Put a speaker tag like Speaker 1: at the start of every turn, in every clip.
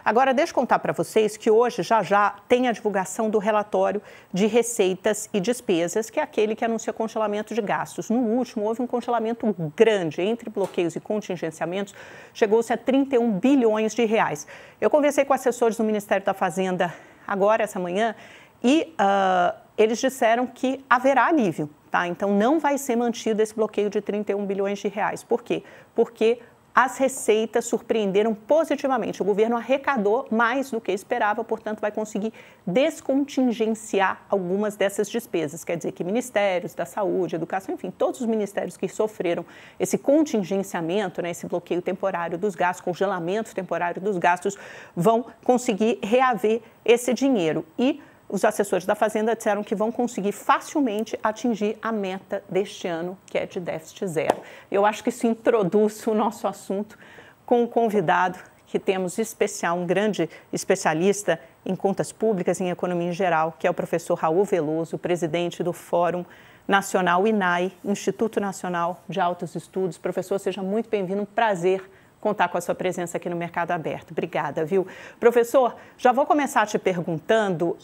Speaker 1: Agora, deixa eu contar para vocês que hoje, já tem a divulgação do relatório de receitas e despesas, que é aquele que anuncia congelamento de gastos. No último, houve um congelamento grande entre bloqueios e contingenciamentos, chegou-se a 31 bilhões de reais. Eu conversei com assessores do Ministério da Fazenda agora, essa manhã, e eles disseram que haverá alívio, tá? Então, não vai ser mantido esse bloqueio de 31 bilhões de reais. Por quê? Porque as receitas surpreenderam positivamente. O governo arrecadou mais do que esperava, portanto, vai conseguir descontingenciar algumas dessas despesas. Quer dizer que ministérios da saúde, educação, enfim, todos os ministérios que sofreram esse contingenciamento, né, esse bloqueio temporário dos gastos, congelamento temporário dos gastos, vão conseguir reaver esse dinheiro. E os assessores da Fazenda disseram que vão conseguir facilmente atingir a meta deste ano, que é de déficit zero. Eu acho que isso introduz o nosso assunto com um convidado que temos especial, um grande especialista em contas públicas e em economia em geral, que é o professor Raul Veloso, presidente do Fórum Nacional INAI, Instituto Nacional de Altos Estudos. Professor, seja muito bem-vindo, um prazer contar com a sua presença aqui no Mercado Aberto. Obrigada, viu? Professor, já vou começar te perguntando,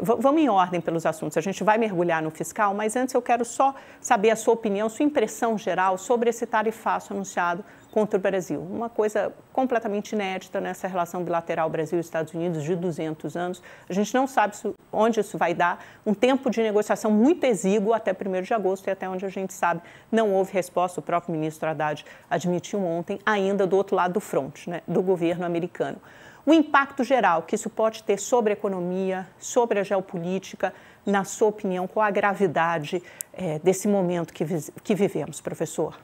Speaker 1: vamos em ordem pelos assuntos, a gente vai mergulhar no fiscal, mas antes eu quero só saber a sua opinião, sua impressão geral sobre esse tarifaço anunciado contra o Brasil. Uma coisa completamente inédita nessa relação bilateral Brasil e Estados Unidos de 200 anos. A gente não sabe onde isso vai dar. Um tempo de negociação muito exíguo até 1º de agosto e até onde a gente sabe não houve resposta. O próprio ministro Haddad admitiu ontem, ainda do outro lado do fronte, né, do governo americano. O impacto geral que isso pode ter sobre a economia, sobre a geopolítica, na sua opinião, qual a gravidade desse momento que vivemos, professor?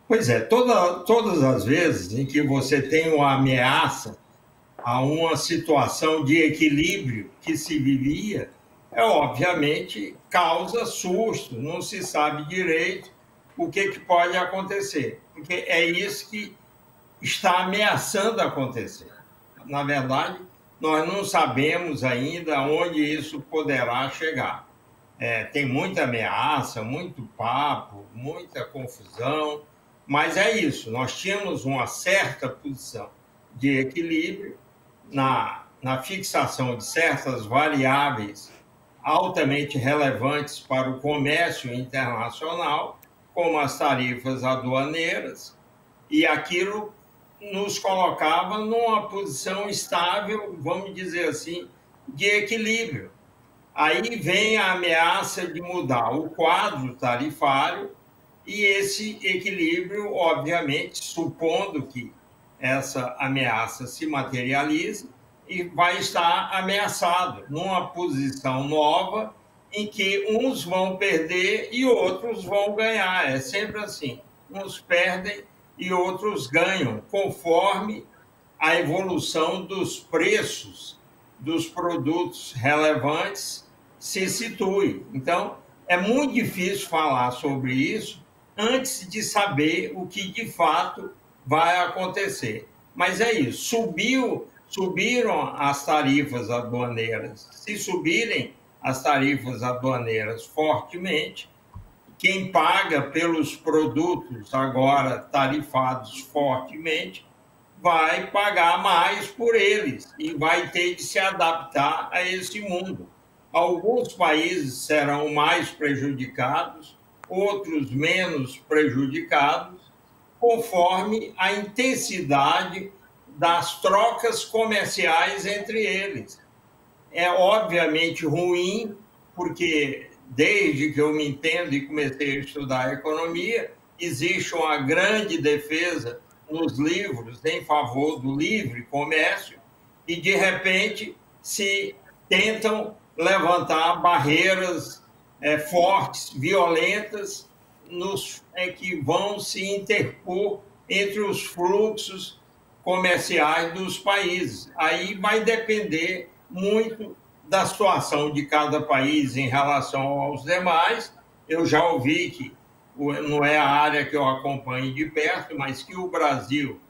Speaker 2: Pois é, todas as vezes em que você tem uma ameaça a uma situação de equilíbrio que se vivia, obviamente causa susto, não se sabe direito o que pode acontecer, porque é isso que está ameaçando acontecer. Na verdade, nós não sabemos ainda onde isso poderá chegar. Tem muita ameaça, muito papo, muita confusão, mas é isso, nós tínhamos uma certa posição de equilíbrio na fixação de certas variáveis altamente relevantes para o comércio internacional, como as tarifas aduaneiras, e aquilo nos colocava numa posição estável, vamos dizer assim, de equilíbrio. Aí vem a ameaça de mudar o quadro tarifário e esse equilíbrio, obviamente, supondo que essa ameaça se materialize, e vai estar ameaçado numa posição nova em que uns vão perder e outros vão ganhar. É sempre assim, uns perdem e outros ganham, conforme a evolução dos preços dos produtos relevantes se situe. Então, é muito difícil falar sobre isso antes de saber o que de fato vai acontecer. Mas é isso, subiram as tarifas aduaneiras. Se subirem as tarifas aduaneiras fortemente, quem paga pelos produtos agora tarifados fortemente vai pagar mais por eles e vai ter de se adaptar a esse mundo. Alguns países serão mais prejudicados, outros menos prejudicados, conforme a intensidade das trocas comerciais entre eles. É obviamente ruim, porque desde que eu me entendo e comecei a estudar economia, existe uma grande defesa nos livros em favor do livre comércio e, de repente, se tentam levantar barreiras fortes, violentas, que vão se interpor entre os fluxos comerciais dos países. Aí vai depender muito da situação de cada país em relação aos demais. Eu já ouvi que, não é a área que eu acompanho de perto, mas que o Brasil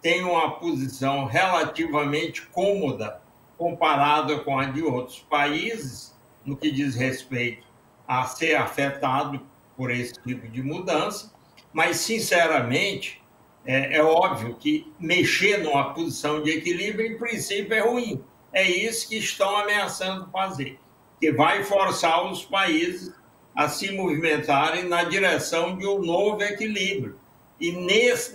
Speaker 2: tem uma posição relativamente cômoda comparada com a de outros países, no que diz respeito a ser afetado por esse tipo de mudança, mas, sinceramente, É óbvio que mexer numa posição de equilíbrio, em princípio, é ruim. É isso que estão ameaçando fazer, que vai forçar os países a se movimentarem na direção de um novo equilíbrio. E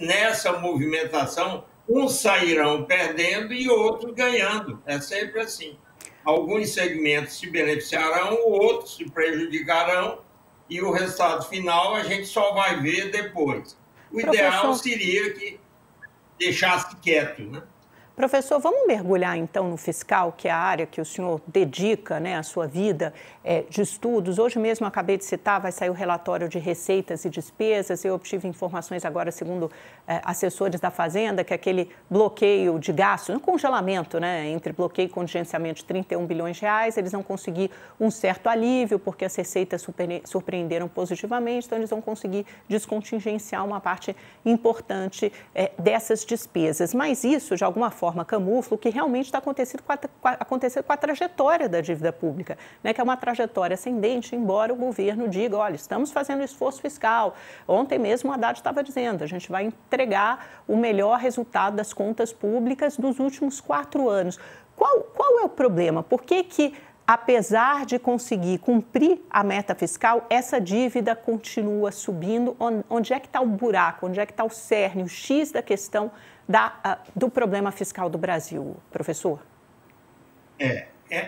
Speaker 2: nessa movimentação, uns sairão perdendo e outros ganhando. É sempre assim. Alguns segmentos se beneficiarão, outros se prejudicarão, e o resultado final a gente só vai ver depois. O ideal seria que deixasse quieto, né?
Speaker 1: Professor, vamos mergulhar então no fiscal, que é a área que o senhor dedica, né, a sua vida de estudos. Hoje mesmo acabei de citar, vai sair o relatório de receitas e despesas. Eu obtive informações agora, segundo assessores da Fazenda, que aquele bloqueio de gastos, um congelamento, né, entre bloqueio e contingenciamento de 31 bilhões de reais, eles vão conseguir um certo alívio, porque as receitas surpreenderam positivamente, então eles vão conseguir descontingenciar uma parte importante dessas despesas. Mas isso, de alguma forma, camufla o que realmente está acontecendo com a trajetória da dívida pública, né, que é uma trajetória ascendente, embora o governo diga, olha, estamos fazendo esforço fiscal. Ontem mesmo o Haddad estava dizendo, a gente vai entregar o melhor resultado das contas públicas dos últimos 4 anos. Qual é o problema? Por que, apesar de conseguir cumprir a meta fiscal, essa dívida continua subindo? Onde é que está o buraco? Onde é que está o cerne, o X da questão do problema fiscal do Brasil, professor?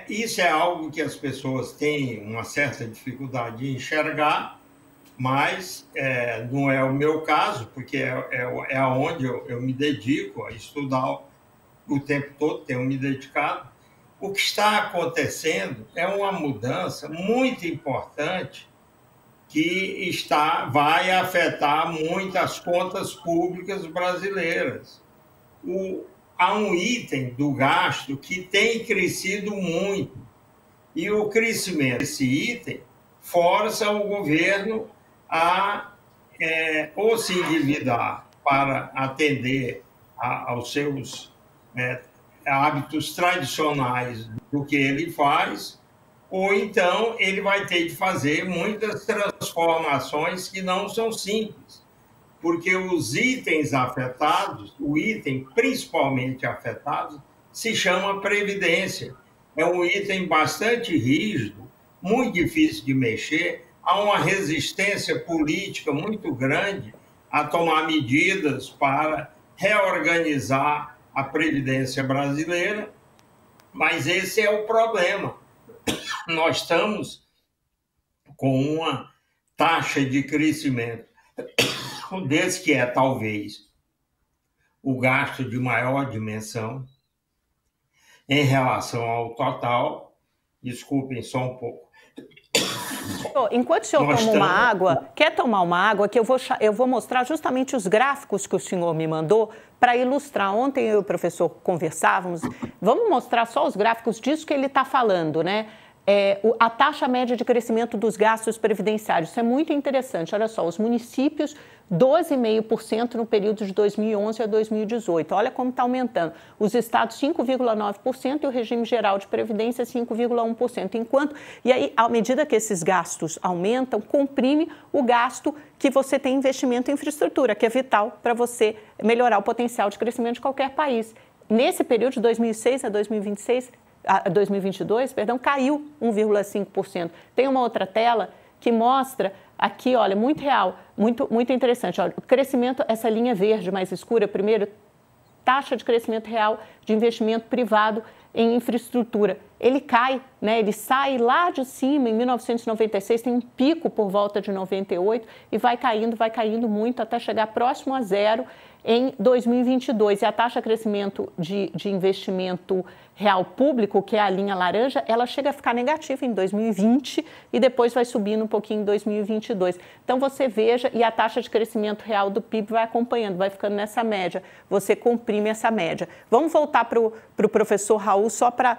Speaker 2: Isso é algo que as pessoas têm uma certa dificuldade de enxergar, mas não é o meu caso, porque é aonde eu me dedico a estudar o tempo todo, tenho me dedicado. O que está acontecendo é uma mudança muito importante que vai afetar muitas contas públicas brasileiras. Há um item do gasto que tem crescido muito, e o crescimento desse item força o governo a ou se endividar para atender aos seus hábitos tradicionais do que ele faz, ou então ele vai ter de fazer muitas transformações que não são simples, porque os itens afetados, o item principalmente afetado, se chama Previdência. É um item bastante rígido, muito difícil de mexer, há uma resistência política muito grande a tomar medidas para reorganizar a Previdência brasileira, mas esse é o problema. Nós estamos com uma taxa de crescimento desse que é, talvez, o gasto de maior dimensão em relação ao total. Desculpem só um pouco.
Speaker 1: Enquanto o senhor toma uma água, quer tomar uma água, que eu vou mostrar justamente os gráficos que o senhor me mandou para ilustrar. Ontem eu e o professor conversávamos, vamos mostrar só os gráficos disso que ele está falando, né? A taxa média de crescimento dos gastos previdenciários. Isso é muito interessante. Olha só, os municípios, 12,5% no período de 2011 a 2018. Olha como está aumentando. Os estados, 5,9% e o regime geral de previdência, 5,1%. E aí, à medida que esses gastos aumentam, comprime o gasto que você tem em investimento em infraestrutura, que é vital para você melhorar o potencial de crescimento de qualquer país. Nesse período de 2006 a 2022, caiu 1,5%. Tem uma outra tela que mostra aqui, olha, muito real, muito interessante. Olha, o crescimento, essa linha verde mais escura, primeiro, taxa de crescimento real de investimento privado em infraestrutura. Ele cai, né? Ele sai lá de cima em 1996, tem um pico por volta de 98 e vai caindo muito até chegar próximo a zero em 2022. E a taxa de crescimento de investimento real público, que é a linha laranja, ela chega a ficar negativa em 2020 e depois vai subindo um pouquinho em 2022. Então, você veja, e a taxa de crescimento real do PIB vai acompanhando, vai ficando nessa média. Você comprime essa média. Vamos voltar para o professor Raul, só para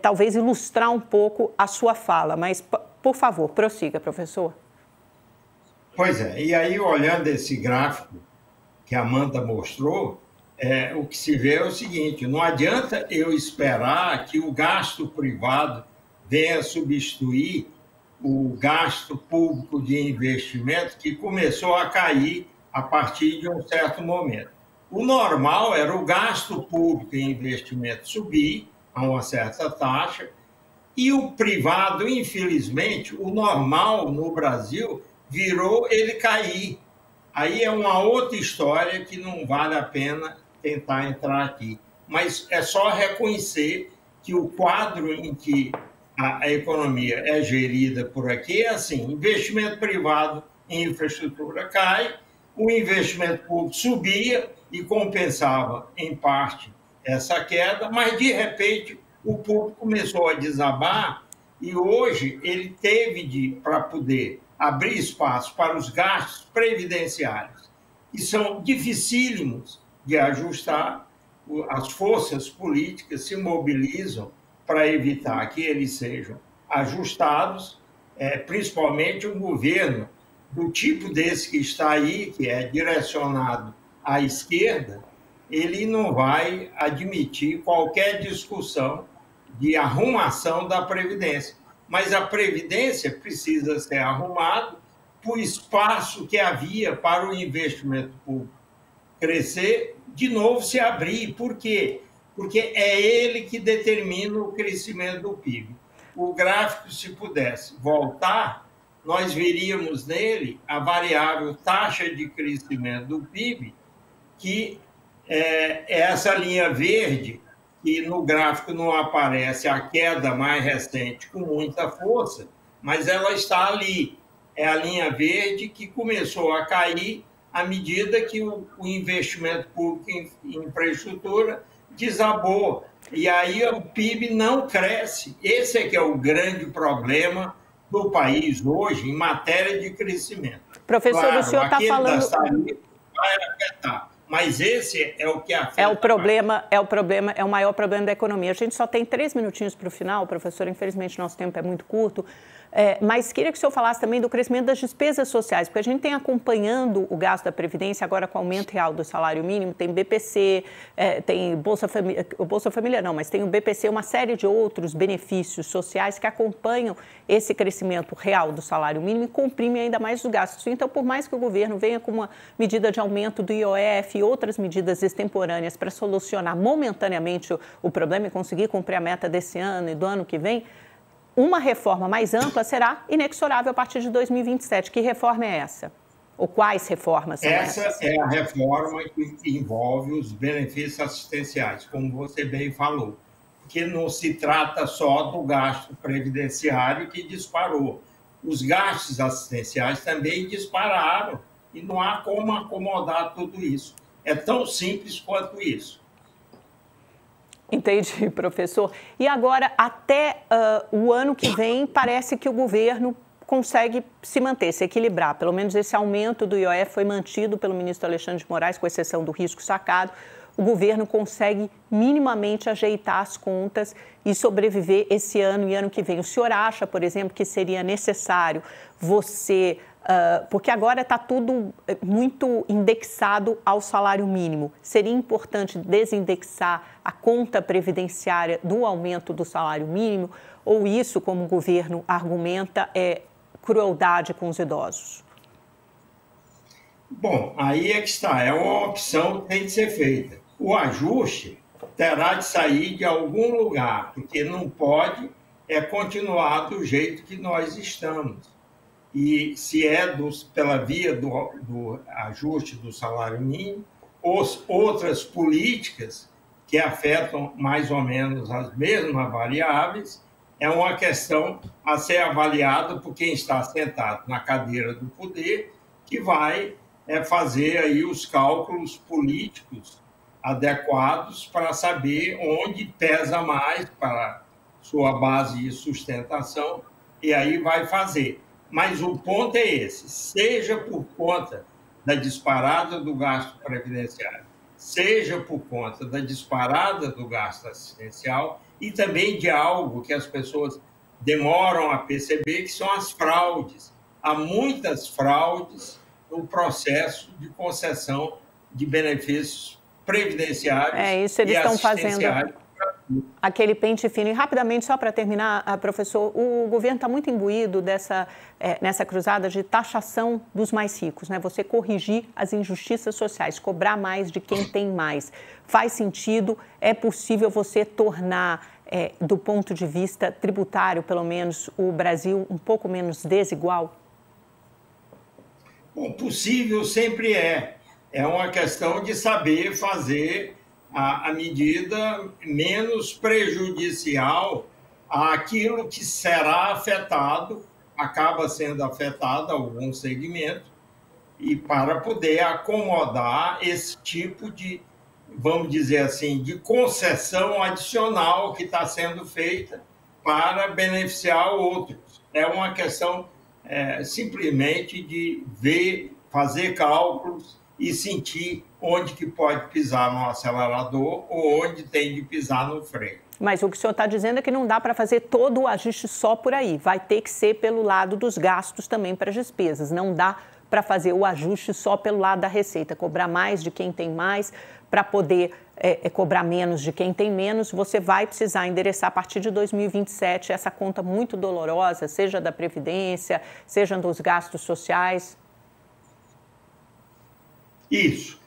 Speaker 1: talvez ilustrar um pouco a sua fala, mas, por favor, prossiga, professor.
Speaker 2: Pois é, e aí, olhando esse gráfico que a Amanda mostrou, o que se vê é o seguinte: não adianta eu esperar que o gasto privado venha substituir o gasto público de investimento que começou a cair a partir de um certo momento. O normal era o gasto público em investimento subir a uma certa taxa e o privado, infelizmente, o normal no Brasil virou ele cair. Aí é uma outra história que não vale a pena tentar entrar aqui. Mas é só reconhecer que o quadro em que a economia é gerida por aqui é assim: investimento privado em infraestrutura cai, o investimento público subia e compensava, em parte, essa queda, mas, de repente, o público começou a desabar e hoje ele teve para poder abrir espaço para os gastos previdenciários, que são dificílimos de ajustar. As forças políticas se mobilizam para evitar que eles sejam ajustados, principalmente um governo do tipo desse que está aí, que é direcionado à esquerda, ele não vai admitir qualquer discussão de arrumação da Previdência. Mas a Previdência precisa ser arrumada para o espaço que havia para o investimento público crescer, de novo se abrir. Por quê? Porque é ele que determina o crescimento do PIB. O gráfico, se pudesse voltar, nós veríamos nele a variável taxa de crescimento do PIB, que é essa linha verde, que no gráfico não aparece a queda mais recente com muita força, mas ela está ali. É a linha verde que começou a cair à medida que o investimento público em infraestrutura desabou. E aí o PIB não cresce. Esse é que é o grande problema do país hoje em matéria de crescimento.
Speaker 1: Professor,
Speaker 2: claro,
Speaker 1: o senhor está falando...
Speaker 2: das tarifas vai afetar, mas esse é o que afeta.
Speaker 1: É o maior problema da economia. A gente só tem 3 minutinhos para o final, professor, infelizmente nosso tempo é muito curto, mas queria que o senhor falasse também do crescimento das despesas sociais, porque a gente tem acompanhando o gasto da Previdência agora com o aumento real do salário mínimo, tem BPC, tem Bolsa Família não, mas tem o BPC, uma série de outros benefícios sociais que acompanham esse crescimento real do salário mínimo e comprimem ainda mais os gastos. Então, por mais que o governo venha com uma medida de aumento do IOF e outras medidas extemporâneas para solucionar momentaneamente o problema e conseguir cumprir a meta desse ano e do ano que vem, uma reforma mais ampla será inexorável a partir de 2027. Que reforma é essa? Ou quais reformas são essas?
Speaker 2: Essa é a reforma que envolve os benefícios assistenciais, como você bem falou, porque não se trata só do gasto previdenciário que disparou. Os gastos assistenciais também dispararam e não há como acomodar tudo isso. É tão simples quanto isso.
Speaker 1: Entendi, professor. E agora, até o ano que vem, parece que o governo consegue se manter, se equilibrar. Pelo menos esse aumento do IOF foi mantido pelo ministro Alexandre de Moraes, com exceção do risco sacado. O governo consegue minimamente ajeitar as contas e sobreviver esse ano e ano que vem. O senhor acha, por exemplo, que seria necessário você... porque agora está tudo muito indexado ao salário mínimo. Seria importante desindexar a conta previdenciária do aumento do salário mínimo? Ou isso, como o governo argumenta, é crueldade com os idosos?
Speaker 2: Bom, aí é que está. É uma opção que tem de ser feita. O ajuste terá de sair de algum lugar, porque não pode continuar do jeito que nós estamos. E se é pela via do ajuste do salário mínimo, ou outras políticas que afetam mais ou menos as mesmas variáveis, é uma questão a ser avaliada por quem está sentado na cadeira do poder, que vai fazer aí os cálculos políticos adequados para saber onde pesa mais para sua base de sustentação, e aí vai fazer. Mas o ponto é esse: seja por conta da disparada do gasto previdenciário, seja por conta da disparada do gasto assistencial e também de algo que as pessoas demoram a perceber, que são as fraudes. Há muitas fraudes no processo de concessão de benefícios previdenciários
Speaker 1: isso eles
Speaker 2: e
Speaker 1: estão
Speaker 2: assistenciários para
Speaker 1: aquele pente fino. E rapidamente, só para terminar, professor, o governo está muito imbuído nessa cruzada de taxação dos mais ricos, né? Você corrigir as injustiças sociais, cobrar mais de quem tem mais. Faz sentido? É possível você tornar, do ponto de vista tributário, pelo menos, o Brasil um pouco menos desigual?
Speaker 2: Bom, possível sempre é. É uma questão de saber fazer a medida menos prejudicial àquilo que será afetado, acaba sendo afetado algum segmento, e para poder acomodar esse tipo de, vamos dizer assim, de concessão adicional que está sendo feita para beneficiar outros. É uma questão simplesmente de ver, fazer cálculos e sentir onde que pode pisar no acelerador ou onde tem de pisar no freio.
Speaker 1: Mas o que o senhor está dizendo é que não dá para fazer todo o ajuste só por aí. Vai ter que ser pelo lado dos gastos também para as despesas. Não dá para fazer o ajuste só pelo lado da receita. Cobrar mais de quem tem mais para poder cobrar menos de quem tem menos. Você vai precisar endereçar a partir de 2027 essa conta muito dolorosa, seja da Previdência, seja dos gastos sociais.
Speaker 2: Isso.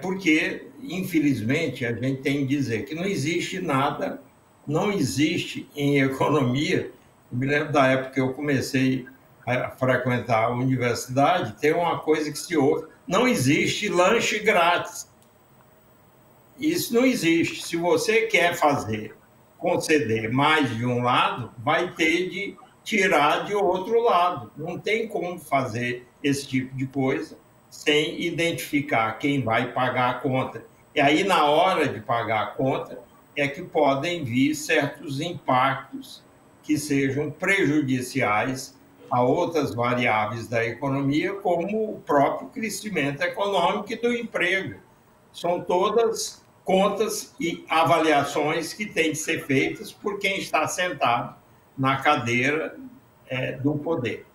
Speaker 2: Porque, infelizmente, a gente tem que dizer que não existe nada, não existe em economia. Eu me lembro da época que eu comecei a frequentar a universidade, tem uma coisa que se ouve: não existe lanche grátis. Isso não existe. Se você quer conceder mais de um lado, vai ter de tirar de outro lado. Não tem como fazer esse tipo de coisa sem identificar quem vai pagar a conta. E aí, na hora de pagar a conta, é que podem vir certos impactos que sejam prejudiciais a outras variáveis da economia, como o próprio crescimento econômico e do emprego. São todas contas e avaliações que têm de ser feitas por quem está sentado na cadeira do poder.